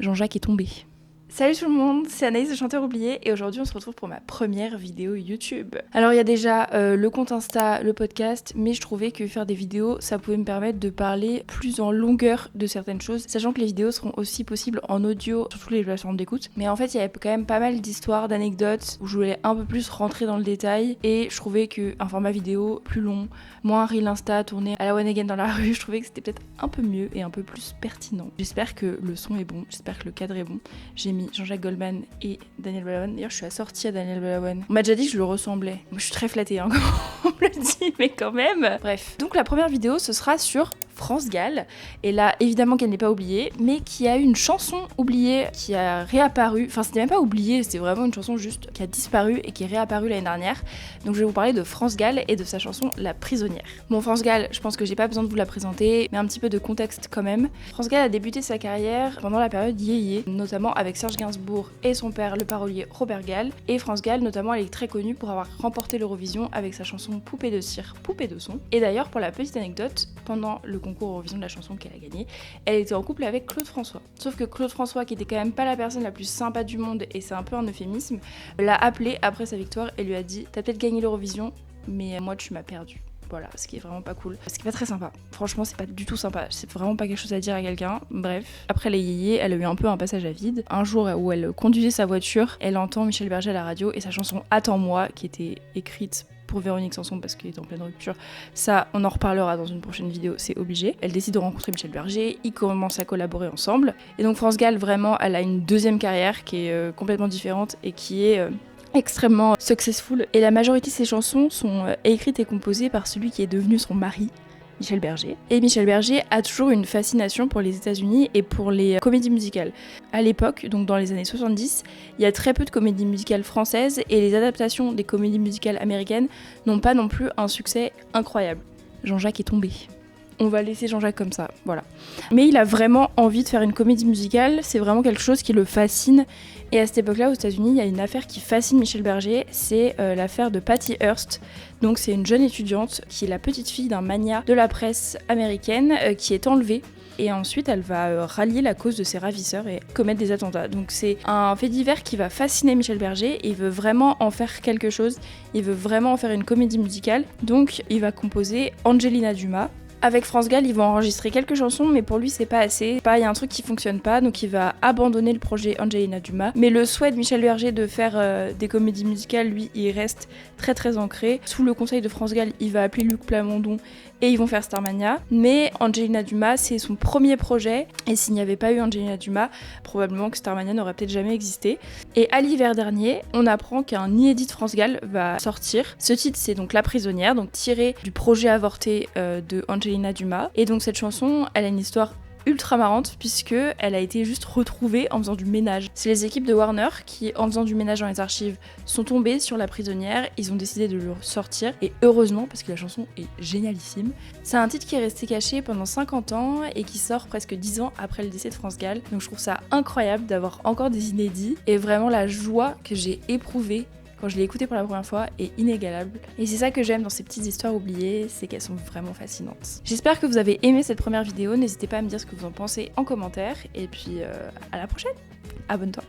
Jean-Jacques est tombé. Salut tout le monde, c'est Anaïs de Chanteur Oublié et aujourd'hui on se retrouve pour ma première vidéo YouTube. Alors il y a déjà le compte Insta, le podcast, mais je trouvais que faire des vidéos ça pouvait me permettre de parler plus en longueur de certaines choses, sachant que les vidéos seront aussi possibles en audio sur toutes les plateformes d'écoute. Mais en fait il y avait quand même pas mal d'histoires, d'anecdotes où je voulais un peu plus rentrer dans le détail et je trouvais qu'un format vidéo plus long, moins reel Insta tourné à la one again dans la rue, je trouvais que c'était peut-être un peu mieux et un peu plus pertinent. J'espère que le son est bon, j'espère que le cadre est bon. J'ai mis Jean-Jacques Goldman et Daniel Balavoine. D'ailleurs, je suis assortie à Daniel Balavoine. On m'a déjà dit que je le ressemblais. Moi, je suis très flattée quand on me le dit, mais quand même. Bref. Donc, la première vidéo, ce sera sur France Gall. Et là, évidemment qu'elle n'est pas oubliée, mais qui a une chanson oubliée qui a réapparu. Enfin, c'était même pas oublié, c'était vraiment une chanson juste qui a disparu et qui est réapparue l'année dernière. Donc, je vais vous parler de France Gall et de sa chanson La Prisonnière. Bon, France Gall, je pense que j'ai pas besoin de vous la présenter, mais un petit peu de contexte quand même. France Gall a débuté sa carrière pendant la période Yéyé, notamment avec Serge Gainsbourg et son père, le parolier Robert Gall. Et France Gall, notamment, elle est très connue pour avoir remporté l'Eurovision avec sa chanson Poupée de cire, Poupée de son. Et d'ailleurs, pour la petite anecdote, pendant le concours Eurovision de la chanson qu'elle a gagné, elle était en couple avec Claude François. Sauf que Claude François, qui était quand même pas la personne la plus sympa du monde, et c'est un peu un euphémisme, l'a appelé après sa victoire et lui a dit « T'as peut-être gagné l'Eurovision, mais moi tu m'as perdu ». Voilà, ce qui est vraiment pas cool. Ce qui est pas très sympa. Franchement, c'est pas du tout sympa. C'est vraiment pas quelque chose à dire à quelqu'un. Bref. Après les yéyés, elle a eu un peu un passage à vide. Un jour où elle conduisait sa voiture, elle entend Michel Berger à la radio et sa chanson Attends-moi, qui était écrite pour Véronique Sanson parce qu'elle est en pleine rupture. Ça, on en reparlera dans une prochaine vidéo, c'est obligé. Elle décide de rencontrer Michel Berger, ils commencent à collaborer ensemble. Et donc France Gall, vraiment, elle a une deuxième carrière qui est complètement différente et qui est extrêmement successful. Et la majorité de ses chansons sont écrites et composées par celui qui est devenu son mari, Michel Berger. Et Michel Berger a toujours une fascination pour les États-Unis et pour les comédies musicales. À l'époque, donc dans les années 70, il y a très peu de comédies musicales françaises et les adaptations des comédies musicales américaines n'ont pas non plus un succès incroyable. Jean-Jacques est tombé. On va laisser Jean-Jacques comme ça, voilà. Mais il a vraiment envie de faire une comédie musicale, c'est vraiment quelque chose qui le fascine. Et à cette époque-là, aux États-Unis, il y a une affaire qui fascine Michel Berger, c'est l'affaire de Patty Hearst. Donc c'est une jeune étudiante qui est la petite fille d'un magnat de la presse américaine qui est enlevée. Et ensuite, elle va rallier la cause de ses ravisseurs et commettre des attentats. Donc c'est un fait divers qui va fasciner Michel Berger et il veut vraiment en faire quelque chose. Il veut vraiment en faire une comédie musicale. Donc il va composer Angelina Dumas. Avec France Gall, ils vont enregistrer quelques chansons, mais pour lui, c'est pas assez. Il y a un truc qui fonctionne pas, donc il va abandonner le projet Angelina Dumas. Mais le souhait de Michel Berger de faire des comédies musicales, lui, il reste très très ancré. Sous le conseil de France Gall, il va appeler Luc Plamondon et ils vont faire Starmania. Mais Angelina Dumas, c'est son premier projet, et s'il n'y avait pas eu Angelina Dumas, probablement que Starmania n'aurait peut-être jamais existé. Et à l'hiver dernier, on apprend qu'un inédit de France Gall va sortir. Ce titre, c'est donc La Prisonnière, donc tiré du projet avorté de Angelina Dumas. Et donc cette chanson, elle a une histoire ultra marrante puisque elle a été juste retrouvée en faisant du ménage. C'est les équipes de Warner qui, en faisant du ménage dans les archives, sont tombées sur La Prisonnière. Ils ont décidé de le sortir et heureusement parce que la chanson est génialissime. C'est un titre qui est resté caché pendant 50 ans et qui sort presque 10 ans après le décès de France Gall. Donc je trouve ça incroyable d'avoir encore des inédits et vraiment la joie que j'ai éprouvée quand je l'ai écoutée pour la première fois est inégalable. Et c'est ça que j'aime dans ces petites histoires oubliées, c'est qu'elles sont vraiment fascinantes. J'espère que vous avez aimé cette première vidéo, n'hésitez pas à me dire ce que vous en pensez en commentaire, et puis à la prochaine. Abonne-toi.